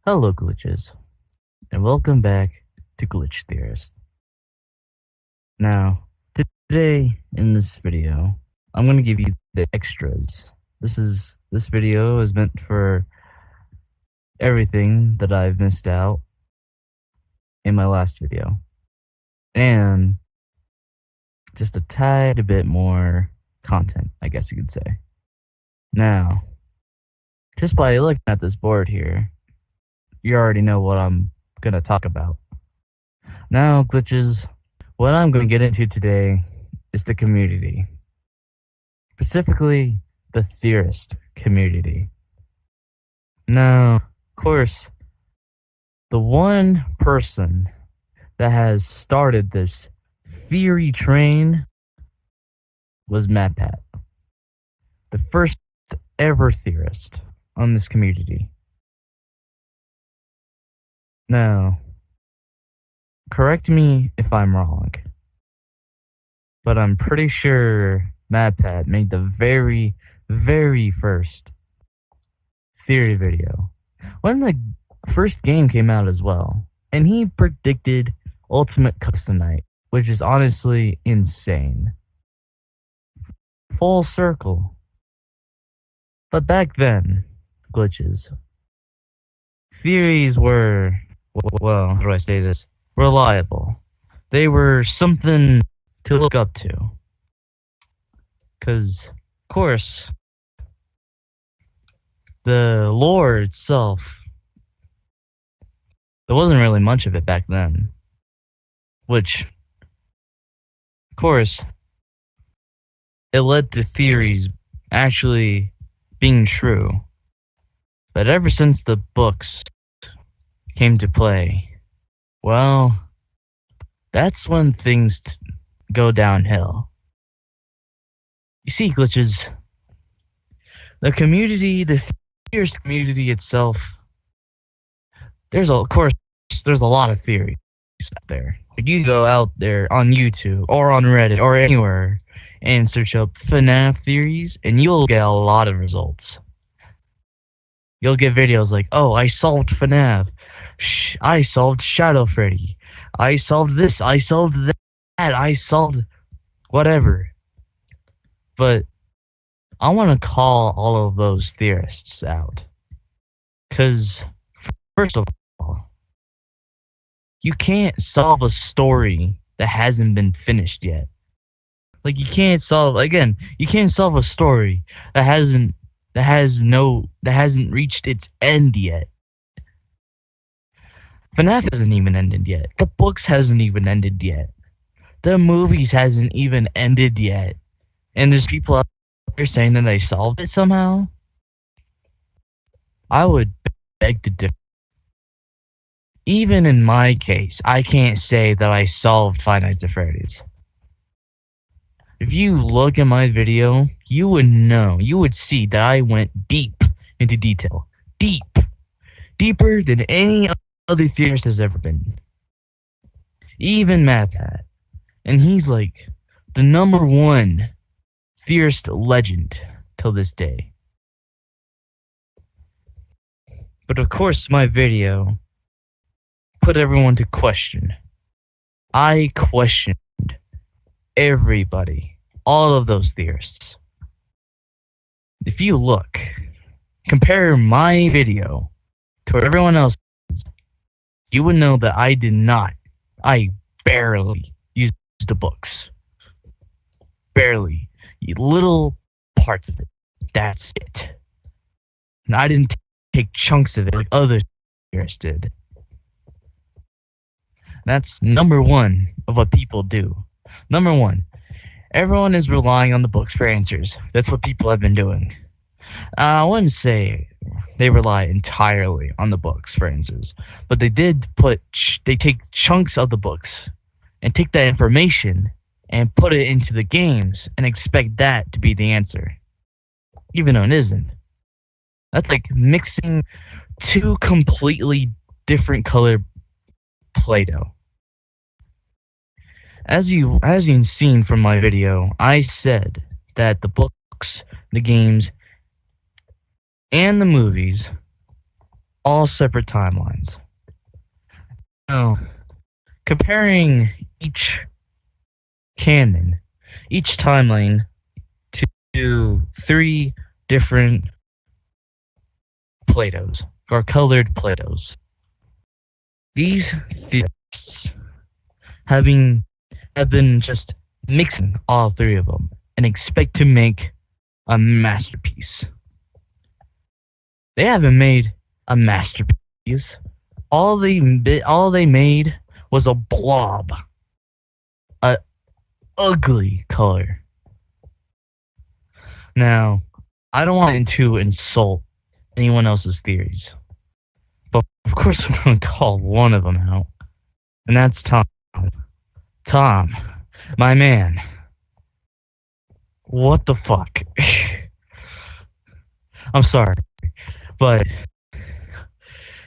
Hello, glitches, and welcome back to Glitch Theorist. Now, today in this video, I'm going to give you the extras. This video is meant for everything that I've missed out in my last video, and just a tad bit more content, I guess you could say. Now, just by looking at this board here, you already know what I'm going to talk about. Now, glitches, what I'm going to get into today is the community. Specifically, the theorist community. Now, of course, the one person that has started this theory train was MatPat, the first ever theorist on this community. Now, correct me if I'm wrong, but I'm pretty sure MatPat made the very, very first theory video when the first game came out as well, and he predicted Ultimate Custom Night, which is honestly insane. Full circle. But back then, glitches, theories were, well, how do I say this? Reliable. They were something to look up to. Because, of course, the lore itself, there wasn't really much of it back then. Which, of course, it led to theories actually being true. But ever since the books came to play, well, that's when things go downhill. You see, glitches, the community, the theorist community itself, of course, there's a lot of theories out there. Like, you go out there on YouTube or on Reddit or anywhere and search up FNAF theories, and you'll get a lot of results. You'll get videos like, oh, I solved FNAF, I solved Shadow Freddy, I solved this, I solved that, I solved whatever. But I want to call all of those theorists out. Because, first of all, you can't solve a story that hasn't been finished yet. Like, you can't solve a story that hasn't reached its end yet. FNAF hasn't even ended yet. The books hasn't even ended yet. The movies hasn't even ended yet. And there's people out there saying that they solved it somehow. I would beg to differ. Even in my case, I can't say that I solved Five Nights at Freddy's. If you look at my video, you would see that I went deep into detail. Deeper than any other theorist has ever been. Even MatPat. And he's like the #1 theorist legend till this day. But of course, my video put everyone to question. I questioned everybody, all of those theorists. If you compare my video to everyone else's, you would know that I barely used the books. Barely. Little parts of it. That's it. And I didn't take chunks of it like other theorists did. That's #1 of what people do. #1, everyone is relying on the books for answers. That's what people have been doing. I wouldn't say they rely entirely on the books for answers, but they take chunks of the books and take that information and put it into the games and expect that to be the answer, even though it isn't. That's like mixing two completely different color Play-Doh. As you've seen from my video, I said that the books, the games, and the movies all separate timelines. Now, comparing each canon, each timeline to three different Platos, or colored Platos. These theorists have been just mixing all three of them and expect to make a masterpiece. They haven't made a masterpiece. All they made was a blob, a ugly color. Now, I don't want to insult anyone else's theories, but of course I'm going to call one of them out, and that's Tom. Tom, my man. What the fuck? I'm sorry, but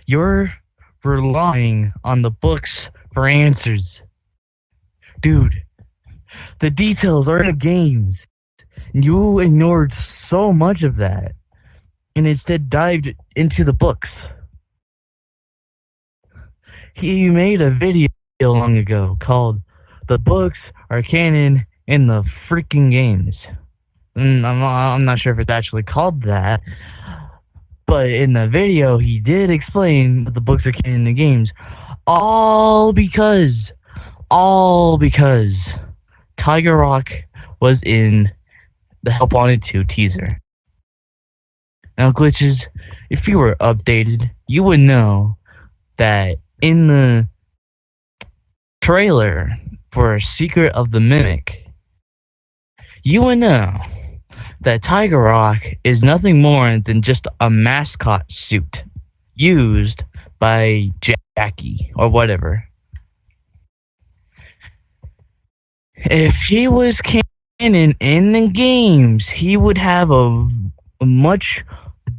you're relying on the books for answers. Dude, the details are in the games. You ignored so much of that and instead dived into the books. He made a video long ago called "The Books Are Canon in the Freaking Games." And I'm not sure if it's actually called that, but in the video he did explain that the books are canon in the games, all because Tiger Rock was in the Help Wanted 2 teaser. Now, Glitches, if you were updated, you would know that in the trailer for Secret of the Mimic, you would know that Tiger Rock is nothing more than just a mascot suit used by Jackie or whatever. If he was canon in the games, he would have a much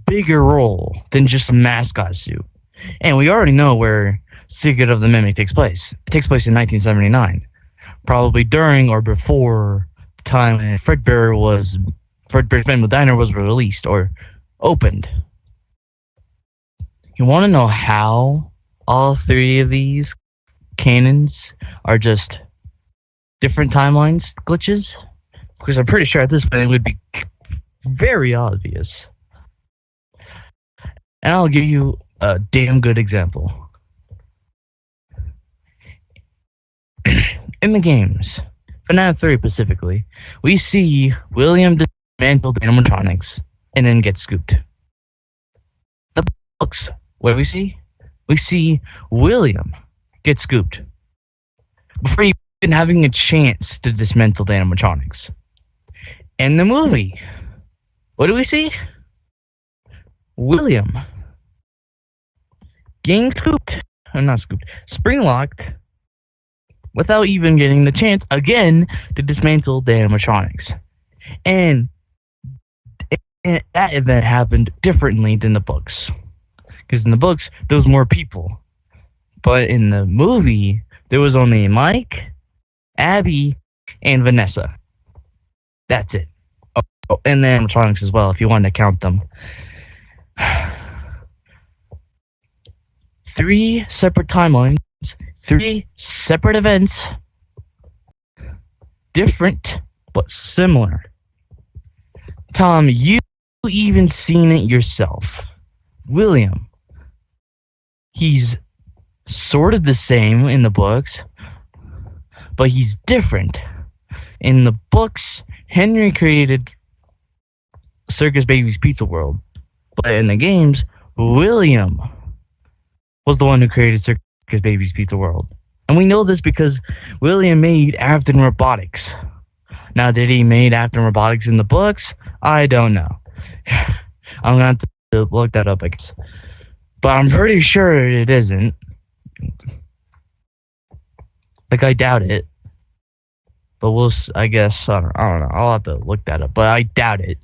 bigger role than just a mascot suit. And we already know where Secret of the Mimic takes place. It takes place in 1979, probably during or before the time when Fredbear's Bend Diner was released or opened. You want to know how all three of these canons are just different timelines, Glitches? Because I'm pretty sure at this point it would be very obvious. And I'll give you a damn good example. In the games, FNAF 3 specifically, we see William dismantle the animatronics and then get scooped. The books, what do we see? We see William get scooped before even having a chance to dismantle the animatronics. In the movie, what do we see? William getting scooped, or not scooped, spring locked, without even getting the chance again to dismantle the animatronics. And that event happened differently than the books, because in the books there was more people, but in the movie there was only Mike, Abby, and Vanessa. That's it. Oh, and the animatronics as well, if you wanted to count them. 3 separate timelines, 3 separate events, different but similar. Tom, you even seen it yourself. William, he's sort of the same in the books, but he's different. In the books, Henry created Circus Baby's Pizza World, but in the games, William was the one who created Circus Baby's Pizza World. And we know this because William made Afton Robotics. Now, did he made Afton Robotics in the books? I don't know. I'm going to have to look that up, I guess. But I'm pretty sure it isn't. Like, I doubt it. But I guess, I don't know. I'll have to look that up. But I doubt it.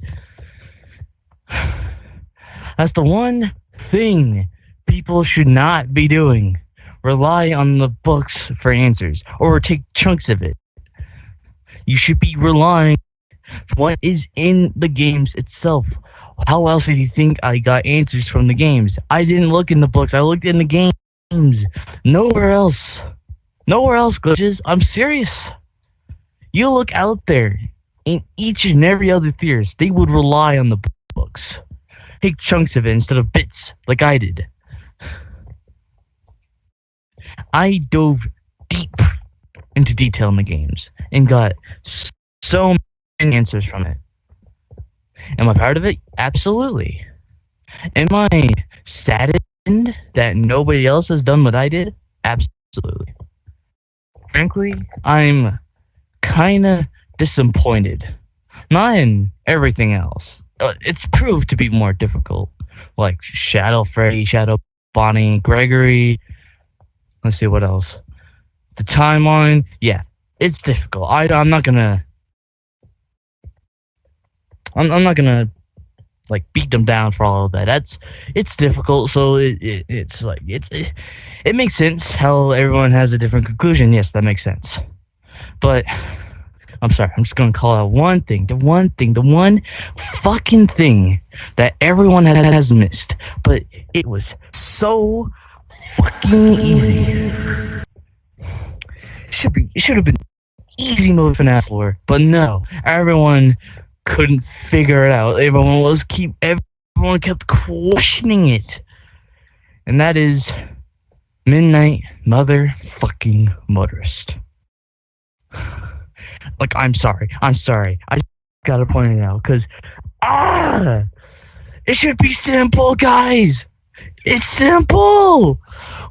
That's the one thing people should not be doing. Rely on the books for answers, or take chunks of it. You should be relying on what is in the games itself. How else did you think I got answers from the games? I didn't look in the books. I looked in the games. Nowhere else. Nowhere else, Glitches. I'm serious. You look out there. In each and every other theorist, they would rely on the books. Take chunks of it instead of bits, like I did. I dove deep into detail in the games and got so many answers from it. Am I proud of it? Absolutely. Am I saddened that nobody else has done what I did? Absolutely. Frankly, I'm kinda disappointed. Not in everything else. It's proved to be more difficult. Like Shadow Freddy, Shadow Bonnie, Gregory. Let's see what else. The timeline, yeah, it's difficult. I'm not gonna like beat them down for all of that. It's difficult. So it makes sense how everyone has a different conclusion. Yes, that makes sense. But I'm sorry. I'm just gonna call out one thing. The one fucking thing that everyone has missed. But it was so fucking easy. It should have been easy mode FNAF 4, but no, everyone couldn't figure it out. Everyone kept questioning it, and that is Midnight Motherfucking Motorist. Like, I'm sorry. I gotta point it out because it should be simple, guys. It's simple.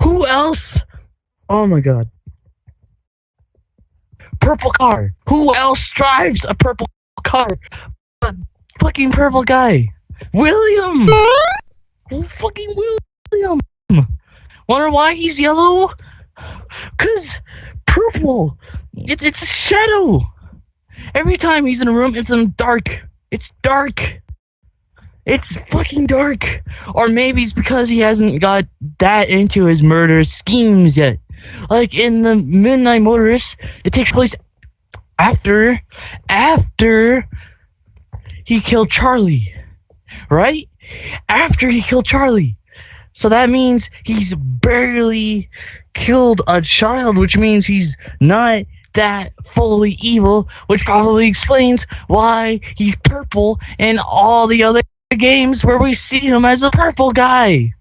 Who else? Oh my god. Purple car. Who else drives a purple car? A fucking purple guy. William. Fucking William. Wonder why he's yellow? Cause purple. It's a shadow. Every time he's in a room, it's in dark. It's dark. It's fucking dark. Or maybe it's because he hasn't got that into his murder schemes yet. Like in the Midnight Motorist, it takes place after he killed Charlie, right? After he killed Charlie. So that means he's barely killed a child, which means he's not that fully evil, which probably explains why he's purple in all the other games where we see him as a purple guy.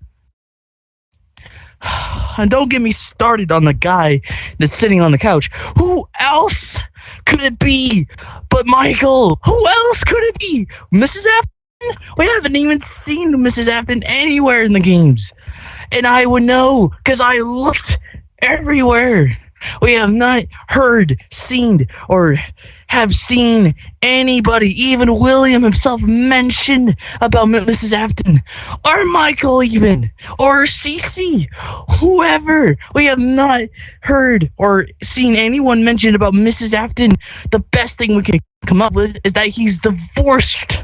And don't get me started on the guy that's sitting on the couch. Who else could it be but Michael? Who else could it be? Mrs. Afton? We haven't even seen Mrs. Afton anywhere in the games. And I would know, because I looked everywhere. We have not heard, seen, or have seen anybody, even William himself, mention about Mrs. Afton, or Michael even, or Cece, whoever. We have not heard or seen anyone mention about Mrs. Afton. The best thing we can come up with is that he's divorced,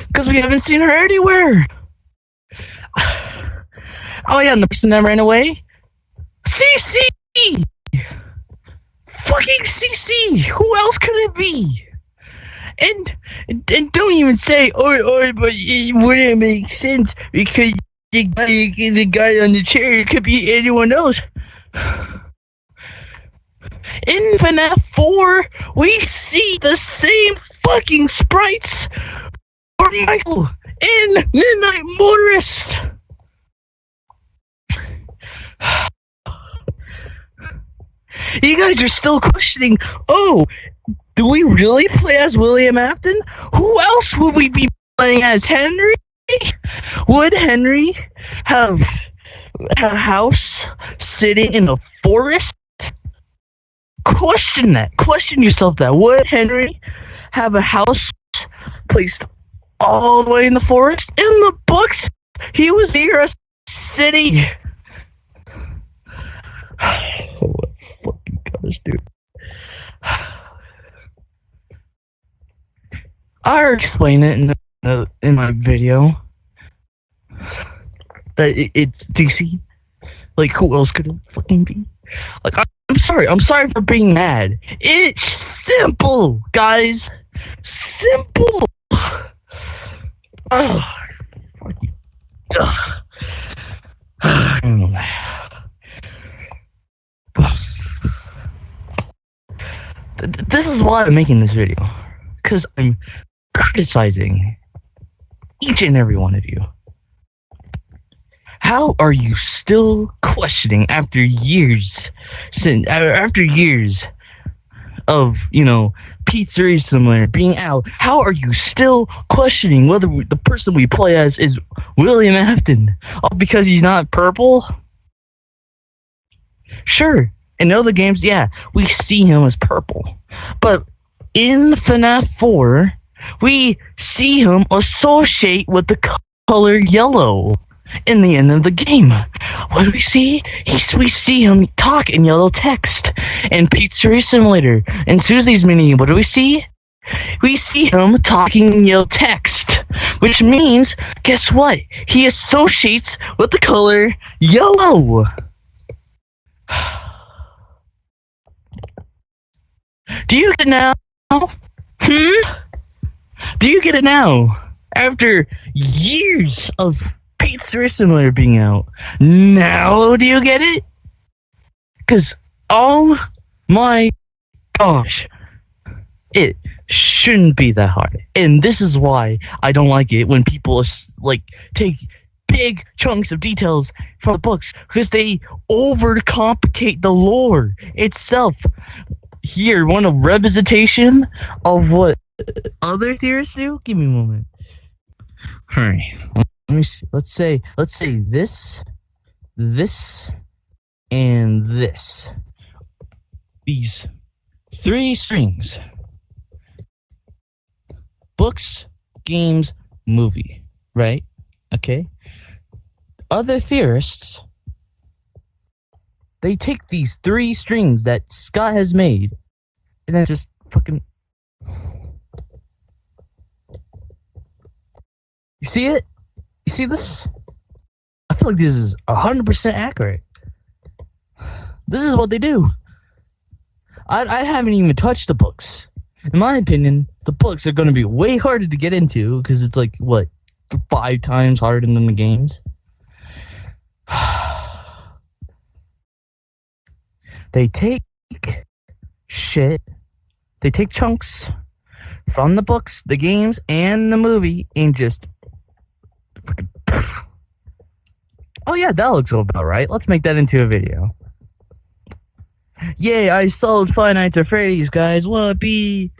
because we haven't seen her anywhere. Oh yeah, and the person that ran away? Cece! Fucking CC! Who else could it be? And don't even say, but it wouldn't make sense because the guy on the chair could be anyone else. In FNAF 4, we see the same fucking sprites for Michael in Midnight Motorist. You guys are still questioning, oh, do we really play as William Afton? Who else would we be playing as? Henry? Would Henry have a house sitting in a forest? Question that. Question yourself that. Would Henry have a house placed all the way in the forest? In the books, he was near a city. Oh my fucking gosh, dude. I explain it in my video that it's DC. Like, who else could it fucking be? Like, I'm sorry for being mad. It's simple, guys. Simple. Oh, fuck you. I don't know. This is why I'm making this video. Because I'm criticizing each and every one of you. How are you still questioning after years of, Pizzeria Simulator being out? How are you still questioning whether the person we play as is William Afton? All because he's not purple? Sure, in other games, yeah, we see him as purple. But in FNAF 4, we see him associate with the color yellow. In the end of the game, what do we see? We see him talk in yellow text. In Pizzeria Simulator, in Susie's mini, what do we see? We see him talking in yellow text, which means, guess what? He associates with the color yellow. Do you get it now? Do you get it now? After years of Pizzeria Simulator being out, now do you get it? Because, oh my gosh, it shouldn't be that hard. And this is why I don't like it when people take big chunks of details from the books, because they overcomplicate the lore itself. Here, want a representation of what other theorists do? Give me a moment. Alright, let me see. Let's say this, and this. These 3 strings. Books, games, movie. Right? Okay? Other theorists, they take these 3 strings that Scott has made, and then just fucking... You see it? You see this? I feel like this is 100% accurate. This is what they do. I haven't even touched the books. In my opinion, the books are going to be way harder to get into, because it's like, what, 5 times harder than the games? They take shit. They take chunks from the books, the games, and the movie, and just... Oh yeah, that looks about right. Let's make that into a video. Yay, I solved Five Nights at Freddy's, guys. Whoopee.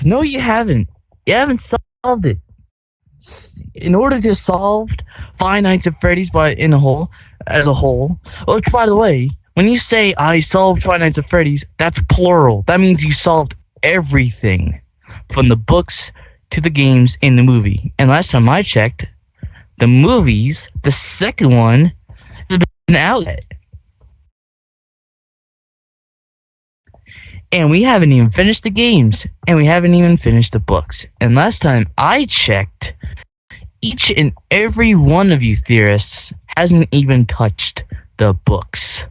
No, you haven't. You haven't solved it. In order to solve Five Nights at Freddy's as a whole, which, by the way, when you say I solved Five Nights at Freddy's, that's plural. That means you solved everything, from the books to the games and the movie. And last time I checked, the movies, the second one, has been out yet. And we haven't even finished the games, and we haven't even finished the books. And last time I checked, each and every one of you theorists hasn't even touched the books.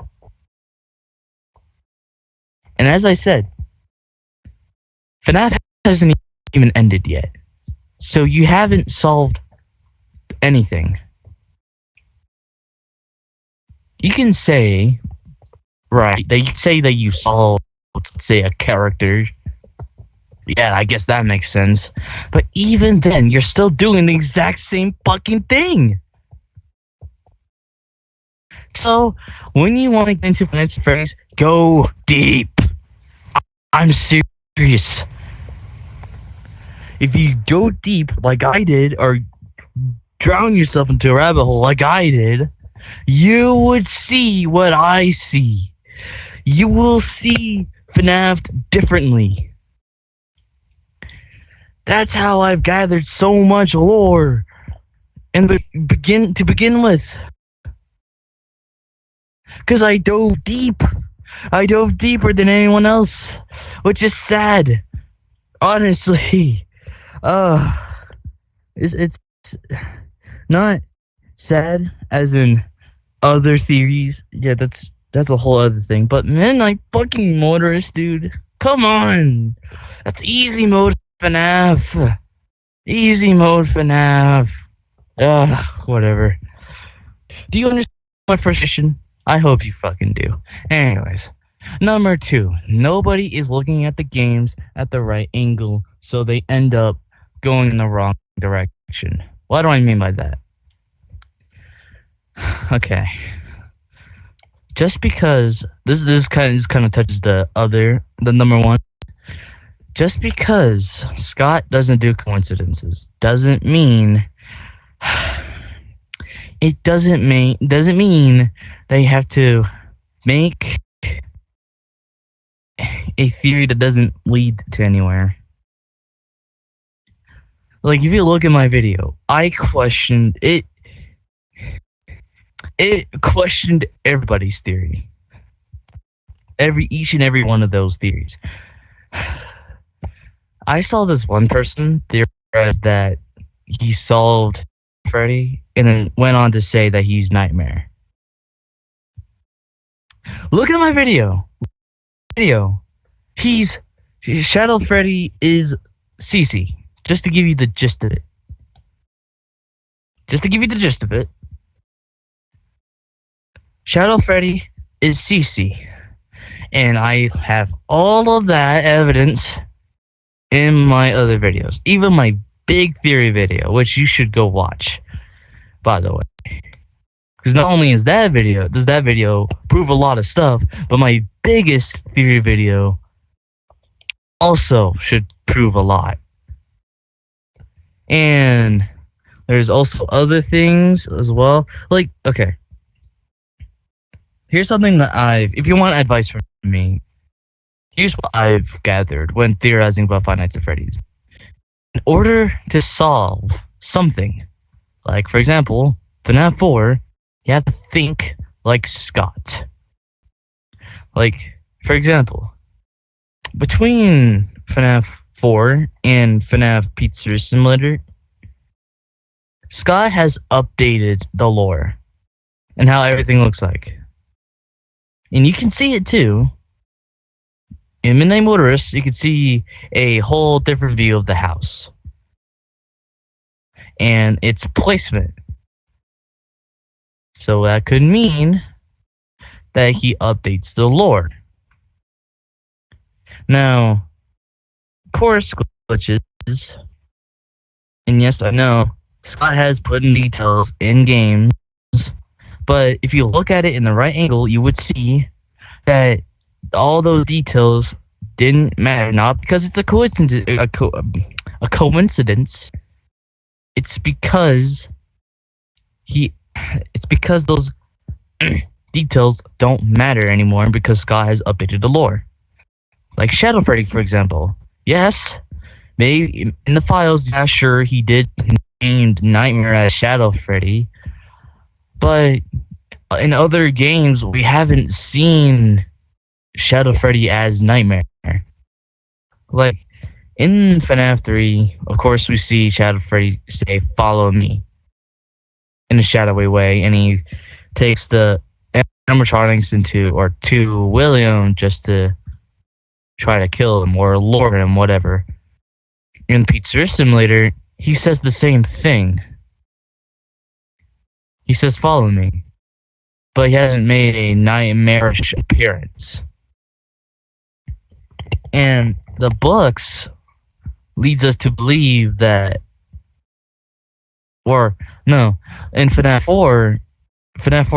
And as I said, FNAF hasn't even ended yet. So you haven't solved anything. You can say, right, they say that you solved, let's say, a character. Yeah, I guess that makes sense. But even then, you're still doing the exact same fucking thing. So, when you want to get into Five Nights at Freddy's, go deep. I'm serious. If you go deep like I did, or drown yourself into a rabbit hole like I did, you would see what I see. You will see FNAF differently. That's how I've gathered so much lore to begin with. Because I dove deep. I dove deeper than anyone else, which is sad. Honestly. It's not sad as in other theories. Yeah, that's a whole other thing. But Midnight fucking Motorist, dude. Come on. That's easy mode FNAF. Easy mode FNAF. Whatever. Do you understand my frustration? I hope you fucking do. Anyways, number 2. Nobody is looking at the games at the right angle, so they end up going in the wrong direction. What do I mean by that? Okay. Just because this kind of touches the number 1. Just because Scott doesn't do coincidences doesn't mean doesn't mean they have to make a theory that doesn't lead to anywhere. Like, if you look at my video, I questioned it. It questioned everybody's theory. Each and every one of those theories. I saw this one person theorize that he solved Freddy, and then went on to say that he's Nightmare. Look at my video. He's Shadow Freddy is Cece. Just to give you the gist of it. Shadow Freddy is Cece. And I have all of that evidence in my other videos. Even my big theory video, which you should go watch, by the way. Because not only does that video prove a lot of stuff, but my biggest theory video also should prove a lot. And there's also other things as well. Like, okay. Here's something that if you want advice from me, here's what I've gathered when theorizing about Five Nights at Freddy's. In order to solve something, like, for example, FNAF 4, you have to think like Scott. Like, for example, between FNAF 4 and FNAF Pizza Simulator, Scott has updated the lore and how everything looks like. And you can see it too. In Midnight Motorist, you can see a whole different view of the house and its placement. So that could mean that he updates the lore. Now, of course, glitches. And yes, I know Scott has put in details in games, but if you look at it in the right angle, you would see that all those details didn't matter. Not because it's a coincidence. A coincidence. It's because those details don't matter anymore because Scott has updated the lore. Like Shadow Freddy, for example. Yes, maybe in the files, yeah, sure, he did name Nightmare as Shadow Freddy, but in other games, we haven't seen Shadow Freddy as Nightmare. Like, in FNAF 3, of course, we see Shadow Freddy say, "Follow me," in a shadowy way, and he takes the animatronics to William just to try to kill him or lure him, whatever. In Pizza Simulator, he says the same thing. He says, "Follow me," but he hasn't made a nightmarish appearance. And the books leads us to believe that, or no, in FNAF 4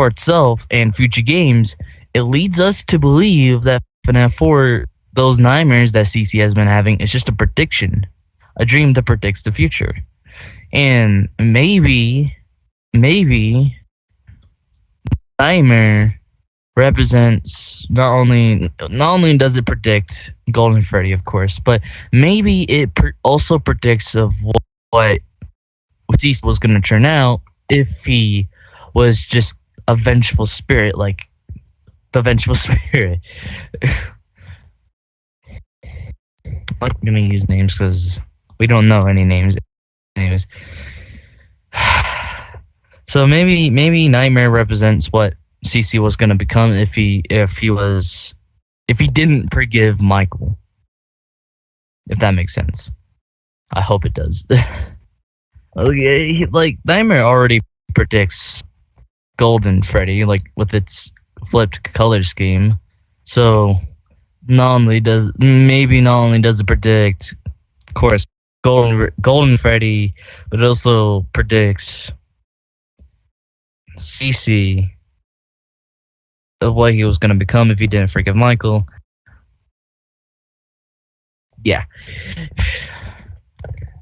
itself and future games, it leads us to believe that FNAF 4, those nightmares that CC has been having, is just a prediction, a dream that predicts the future. And maybe Nightmare represents not only does it predict Golden Freddy, of course, but maybe it also predicts of what CC was going to turn out if he was just a vengeful spirit, like the vengeful spirit. I'm not going to use names because we don't know any names. Anyways. So maybe Nightmare represents what CC was going to become if he didn't forgive Michael. If that makes sense. I hope it does. Like Nightmare already predicts Golden Freddy, like with its flipped color scheme. So not only does it predict, of course, Golden Freddy, but it also predicts CC of what he was going to become if he didn't forgive Michael. Yeah.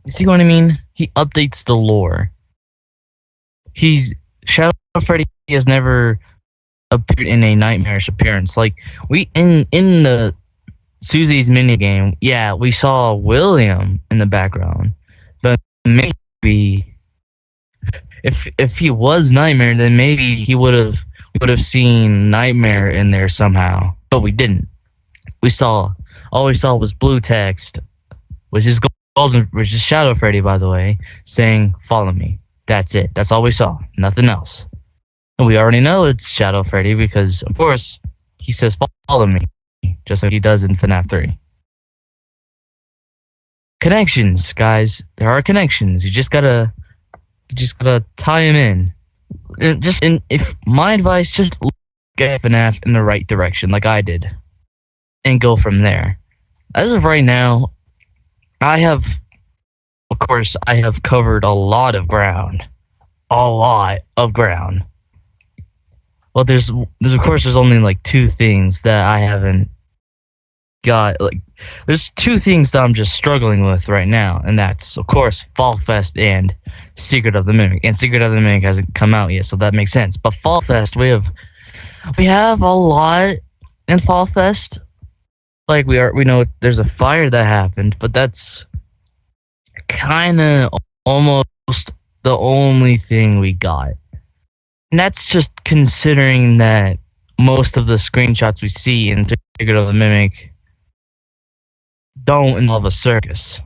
You see what I mean? He updates the lore. Shadow Freddy has never appeared in a nightmarish appearance. Like we in the Susie's minigame, yeah, we saw William in the background. But maybe if he was Nightmare, then maybe we would have seen Nightmare in there somehow. But we didn't. All we saw was blue text, which is Shadow Freddy, by the way, saying "Follow me." That's it. That's all we saw. Nothing else. And we already know it's Shadow Freddy because, of course, he says "Follow me," just like he does in FNAF 3. Connections, guys. There are connections. You just gotta tie them in. If my advice, just look at FNAF in the right direction, like I did, and go from there. As of right now, I have covered a lot of ground. Well, there's only like two things that I haven't got. Like, there's two things that I'm just struggling with right now, and that's of course Fall Fest and Secret of the Mimic. And Secret of the Mimic hasn't come out yet, so that makes sense. But Fall Fest, we have a lot in Fall Fest. Like we know there's a fire that happened, but that's kind of almost the only thing we got. And that's just considering that most of the screenshots we see in Secret of the Mimic don't involve a circus.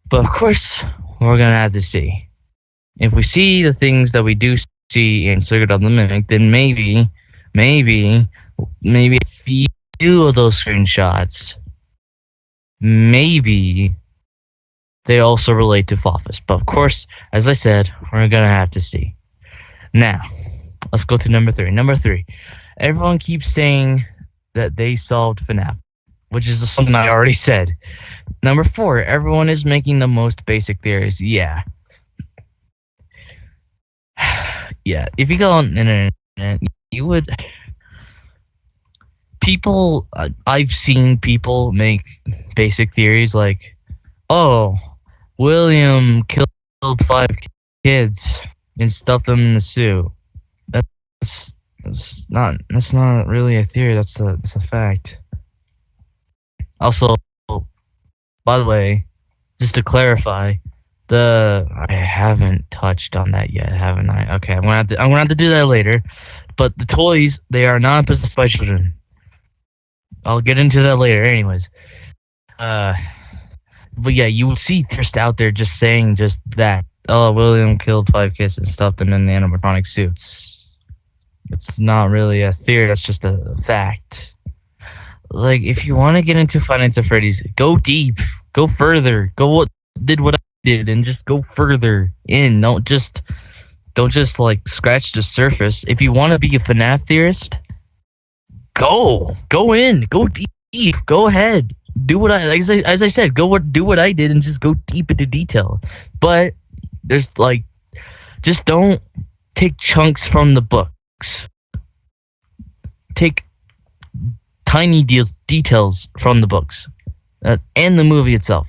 But of course, we're gonna have to see. If we see the things that we do see in Secret of the Mimic, then maybe a few of those screenshots, maybe they also relate to Fofus. But of course, as I said, we're gonna have to see. Now, let's go to number 3. Number 3, everyone keeps saying that they solved FNAF, which is something I already said. Number 4, everyone is making the most basic theories. Yeah. Yeah, if you go on the internet, you would... I've seen people make basic theories like, oh, William killed 5 kids and stuffed them in the suit. That's not really a theory. That's a fact. Also, by the way, just to clarify, I haven't touched on that yet, haven't I? Okay, I'm gonna have to do that later. But the toys, they are not possessed by children. I'll get into that later, anyways. But yeah, you will see Thirst out there just saying just that. Oh, William killed 5 kids and stuffed them in the animatronic suits. It's not really a theory, that's just a fact. Like, if you want to get into Five Nights at Freddy's, go deep, go further, what I did, and just go further in. Don't just like scratch the surface. If you want to be a FNAF theorist, go in, go deep, go ahead, do what as I said, do what I did and just go deep into detail. But there's like, just don't take chunks from the books. Take tiny details from the books and the movie itself.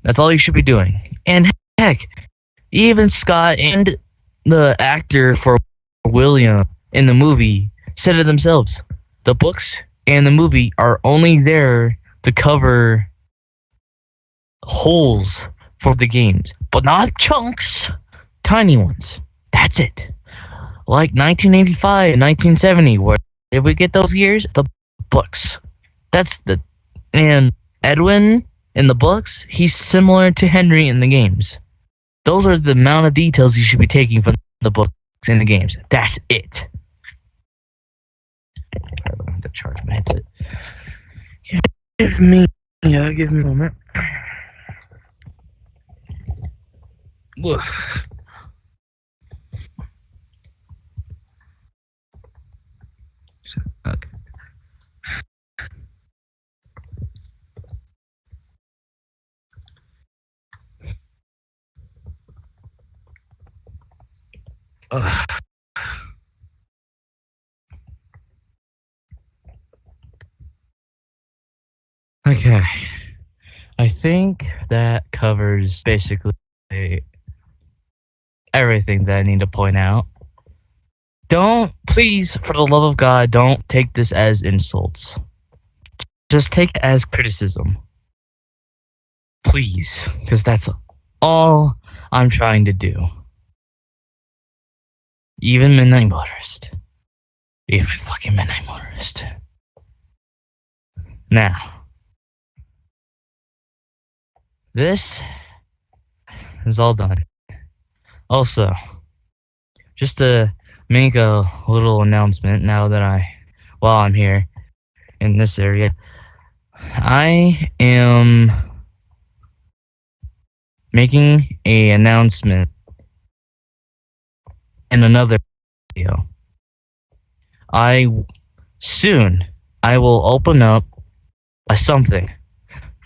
That's all you should be doing. And heck, even Scott and the actor for William in the movie said it themselves. The books and the movie are only there to cover holes for the games, but not chunks, tiny ones. That's it. Like 1985 and 1970, where did we get those years? The books. And Edwin in the books, he's similar to Henry in the games. Those are the amount of details you should be taking from the books and the games. That's it. I have to charge my headset. Give me a moment. Okay. Okay. I think that covers basically everything that I need to point out. Please, for the love of God, don't take this as insults. Just take it as criticism. Please, because that's all I'm trying to do. Even Midnight Motorist. Even fucking Midnight Motorist. Now, this is all done. Also, just to make a little announcement now that while I'm here in this area, I am making a announcement in another video. Soon I will open up something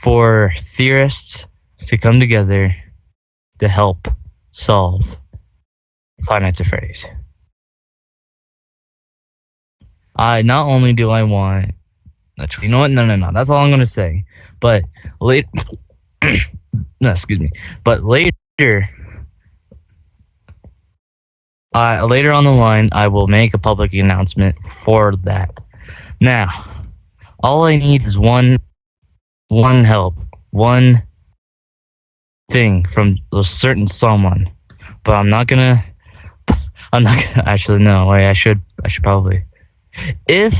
for theorists to come together to help solve Five Nights at Freddy's. Not only do I want, actually, you know what? No. That's all I'm gonna say. But later, no, excuse me. But later on the line, I will make a public announcement for that. Now, all I need is one help, one thing from a certain someone. But I'm not gonna actually, no, wait, I should probably. If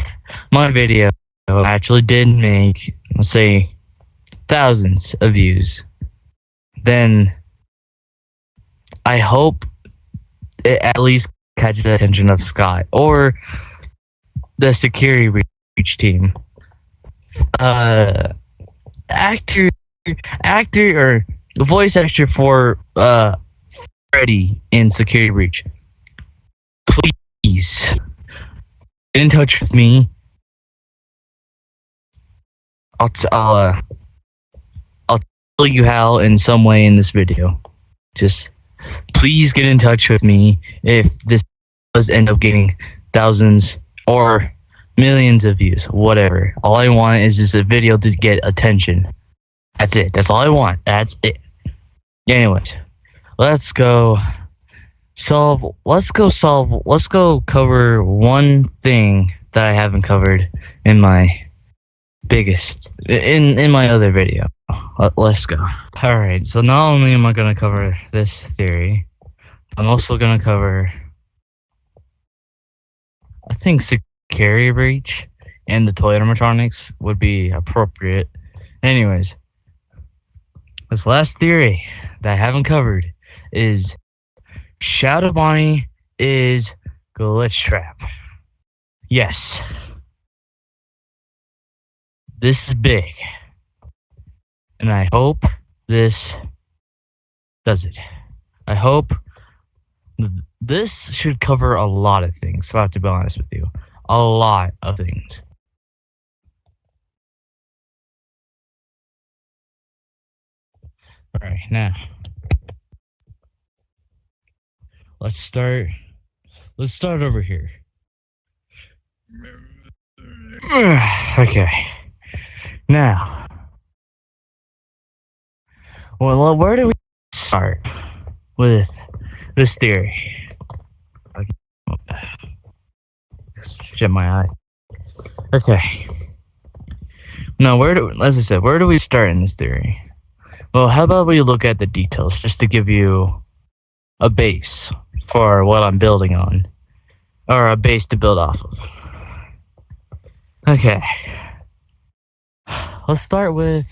my video actually did make, let's say, thousands of views, then I hope it at least catches the attention of Scott or the security breach team. Actor or the voice actor for Freddy in Security Breach, please get in touch with me. I'll tell you how in some way in this video. Just please get in touch with me if this does end up getting thousands or millions of views, whatever. All I want is just a video to get attention. That's it. That's all I want. That's it. Anyways, let's go cover one thing that I haven't covered in my in my other video. Let's go. Alright, so not only am I going to cover this theory, I'm also going to cover, I think, Security Breach and the toy animatronics would be appropriate. Anyways, this last theory that I haven't covered is Shadow Bonnie is Glitch Trap. Yes. This is big. And I hope this does it. I hope this should cover a lot of things, so I have to be honest with you. A lot of things. Alright, now let's start over here. Okay. Now, well, where do we start with this theory? Shut my eye. Okay. Now, as I said, where do we start in this theory? Well, how about we look at the details just to give you a base for what I'm building on, or a base to build off of. Okay. Let's start with.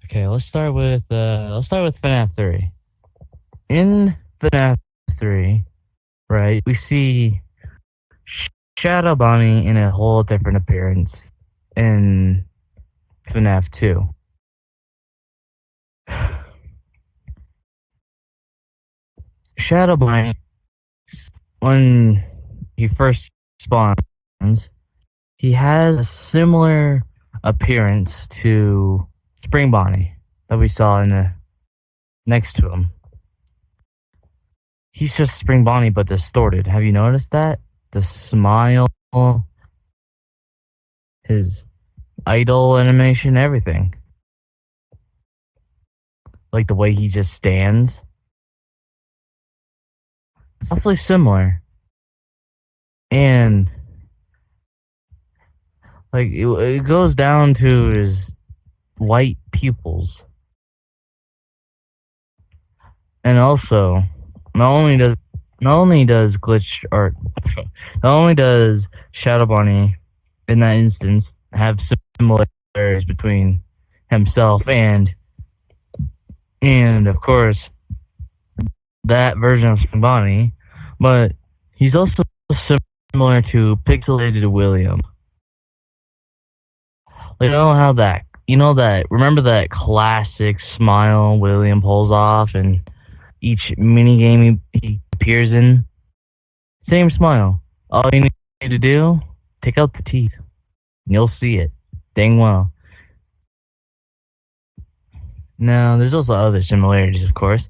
Okay, let's start with FNAF 3. In FNAF 3, right, we see Shadow Bonnie in a whole different appearance in FNAF 2. Shadow Bunny, when he first spawns, he has a similar appearance to Spring Bonnie that we saw in the next to him. He's just Spring Bonnie but distorted. Have you noticed that? The smile, his idol animation, everything. Like the way he just stands. It's awfully similar. And like it goes down to his white pupils. And also, not only does glitch or not only does Shadow Bunny in that instance have similarities between himself and of course that version of Spring Bonnie, but he's also similar to Pixelated William. Like, remember that classic smile William pulls off in each mini game he appears in? Same smile. All you need to do, take out the teeth. And you'll see it. Dang well. Now, there's also other similarities, of course,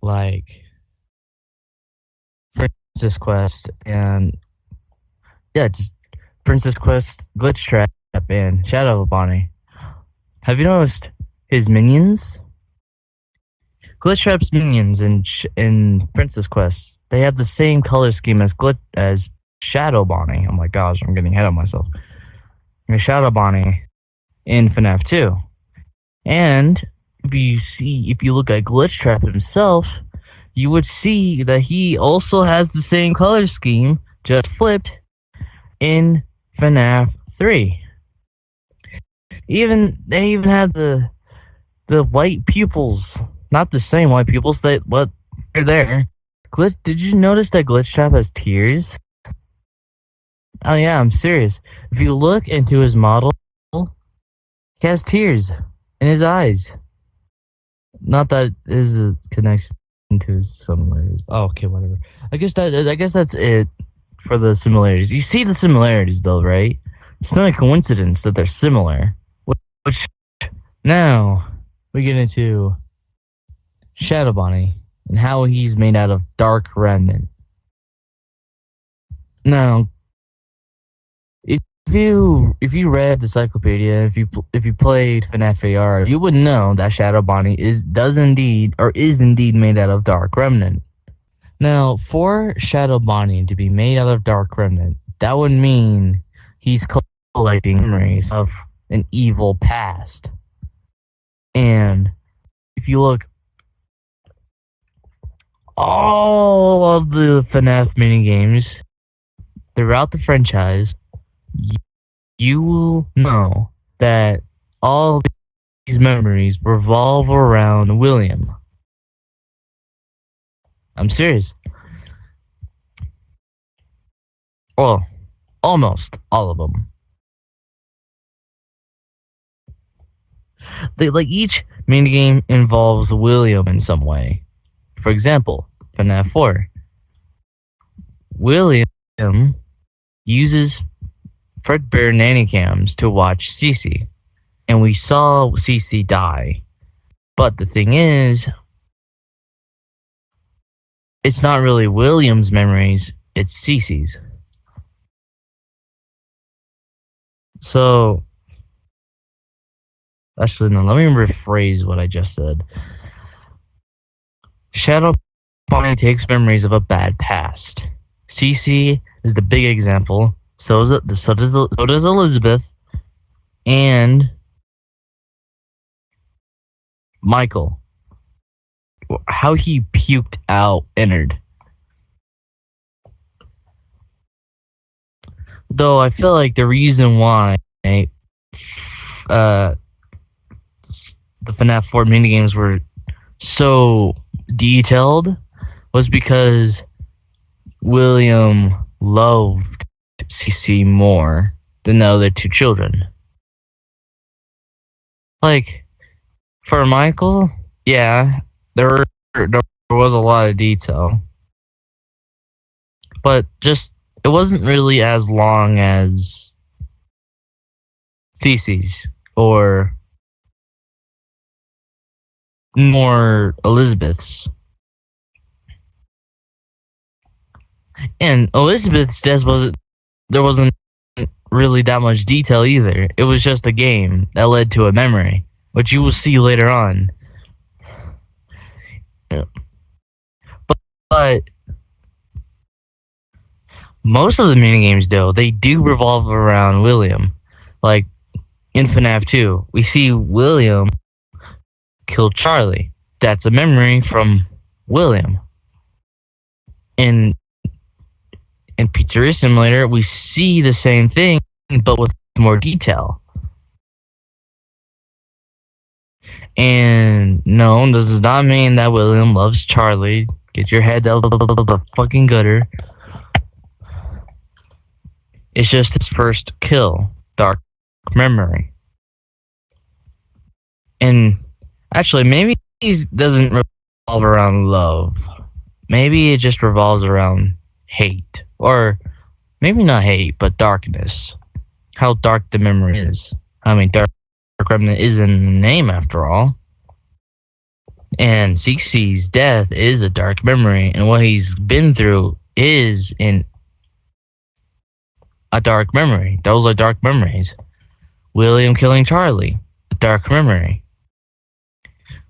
like Princess Quest and just Princess Quest, Glitch Trap, and Shadow Bonnie. Have you noticed his minions? Glitch Trap's minions in Princess Quest, they have the same color scheme as Shadow Bonnie. Oh my gosh, I'm getting ahead of myself. Shadow Bonnie in FNAF 2. And if you look at Glitch Trap himself, you would see that he also has the same color scheme, just flipped, in FNAF 3. They even have the white pupils. Not the same white pupils, they're there. Did you notice that Glitch Trap has tears? Oh yeah, I'm serious. If you look into his model, he has tears in his eyes. Not that is a connection to his similarities. Oh, okay, whatever. I guess that's it for the similarities. You see the similarities though, right? It's not a coincidence that they're similar. Which now we get into Shadow Bonnie and how he's made out of Dark Remnant. Now, if you read the encyclopedia, if you played FNAF AR, you would know that Shadow Bonnie is indeed made out of Dark Remnant. Now, for Shadow Bonnie to be made out of Dark Remnant, that would mean he's collecting memories of an evil past. And if you look all of the FNAF minigames throughout the franchise, you will know that all of these memories revolve around William. I'm serious. Well, almost all of them. Each minigame involves William in some way. For example, FNAF 4. William uses Fredbear nannycams to watch Cece, and we saw Cece die. But the thing is, it's not really William's memories, it's Cece's. So, actually, no, let me rephrase what I just said. Shadow Bonnie takes memories of a bad past. Cece is the big example. So does Elizabeth and Michael. How he puked out Ennard. Though I feel like the reason why the FNAF 4 minigames were so detailed was because William loved Cece more than the other two children. Like, for Michael, yeah, there was a lot of detail. but just it wasn't really as long as Theses or more Elizabeth's. And Elizabeth's death wasn't there wasn't really that much detail either. It was just a game that led to a memory, which you will see later on. Yeah. But most of the minigames, though, they do revolve around William. Like in FNAF 2, we see William kill Charlie. That's a memory from William. In Pizzeria Simulator, we see the same thing, but with more detail. And no, this does not mean that William loves Charlie. Get your head out of the fucking gutter. It's just his first kill, Dark Memory. And actually, maybe he doesn't revolve around love. Maybe it just revolves around hate. Or maybe not hate, but darkness. How dark the memory is. I mean, Dark Remnant is in the name after all. And Cece's death is a dark memory, and what he's been through is in a dark memory. Those are dark memories. William killing Charlie, a dark memory.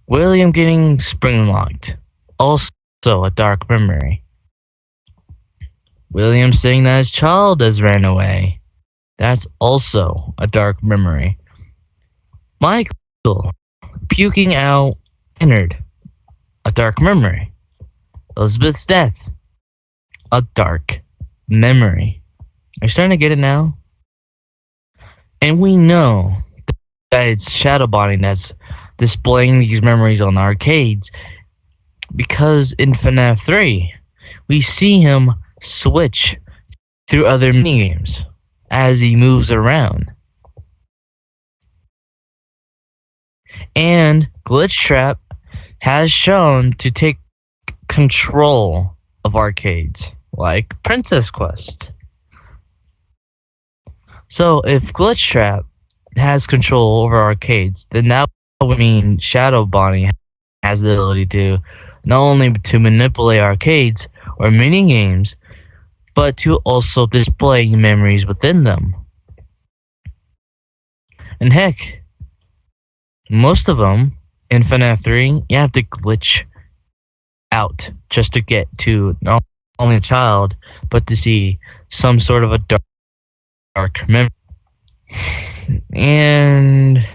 William getting spring locked, also a dark memory. William saying that his child has ran away, that's also a dark memory. Michael puking out Leonard, a dark memory. Elizabeth's death, a dark memory. Are you starting to get it now? And we know that it's Shadowbody that's displaying these memories on arcades because in FNAF 3, we see him switch through other minigames as he moves around. And Glitch Trap has shown to take control of arcades, like Princess Quest. So if Glitch Trap has control over arcades, then that would mean Shadowbody has the ability to not only to manipulate arcades or mini games, but to also display memories within them. And heck, most of them in FNAF 3, you have to glitch out just to get to not only a child, but to see some sort of a dark memory. And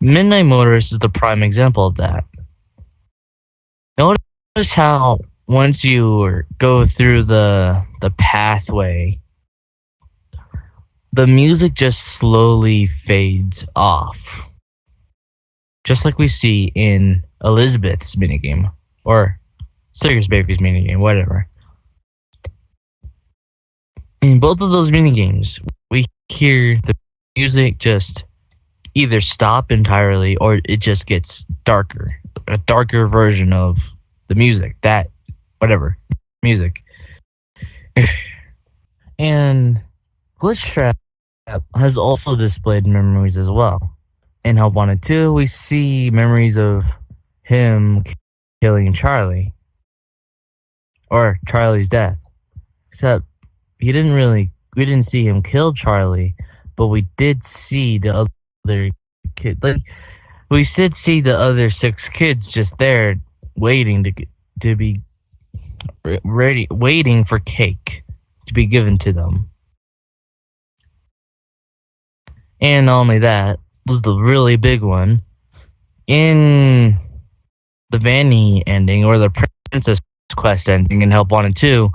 Midnight Motorist is the prime example of that. Notice how once you go through the pathway, the music just slowly fades off. Just like we see in Elizabeth's minigame, or Circus Baby's minigame, whatever. In both of those minigames, we hear the music just either stop entirely or it just gets darker. A darker version of the music. That, whatever, music. And Glitch Trap has also displayed memories as well. In Help Wanted 2, we see memories of him killing Charlie. Or Charlie's death. Except, we didn't see him kill Charlie, but we did see the other kid. Like, we did see the other 6 kids just there, waiting to be ready, waiting for cake to be given to them. And not only that, was the really big one. In the Vanny ending, or the Princess Quest ending in Help Wanted 2,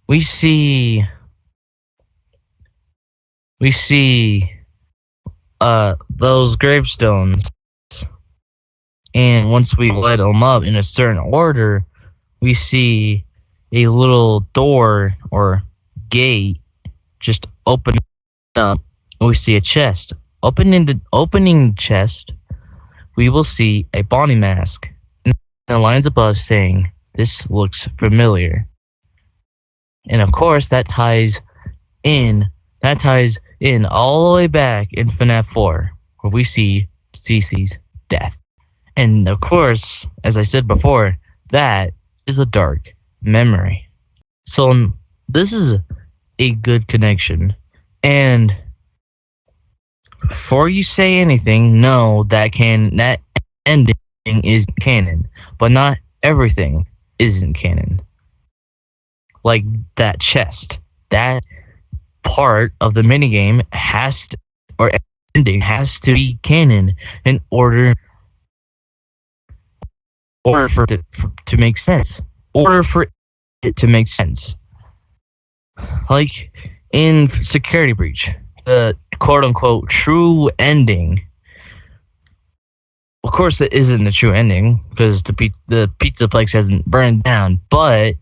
we see those gravestones, and once we light them up in a certain order, we see a little door or gate just open up, and we see a chest. Opening chest, we will see a Bonnie mask, and the lines above saying, "This looks familiar." And of course, in that ties in all the way back in FNAF 4, where we see Cece's death. And of course, as I said before, that is a dark memory. So this is a good connection. And before you say anything, know that ending is canon, but not everything isn't canon. Like that chest, that part of the minigame ending has to be canon in order for it to make sense. Order for it to make sense. Like in Security Breach, the quote unquote true ending. Of course, it isn't a true ending because the pizza place hasn't burned down, but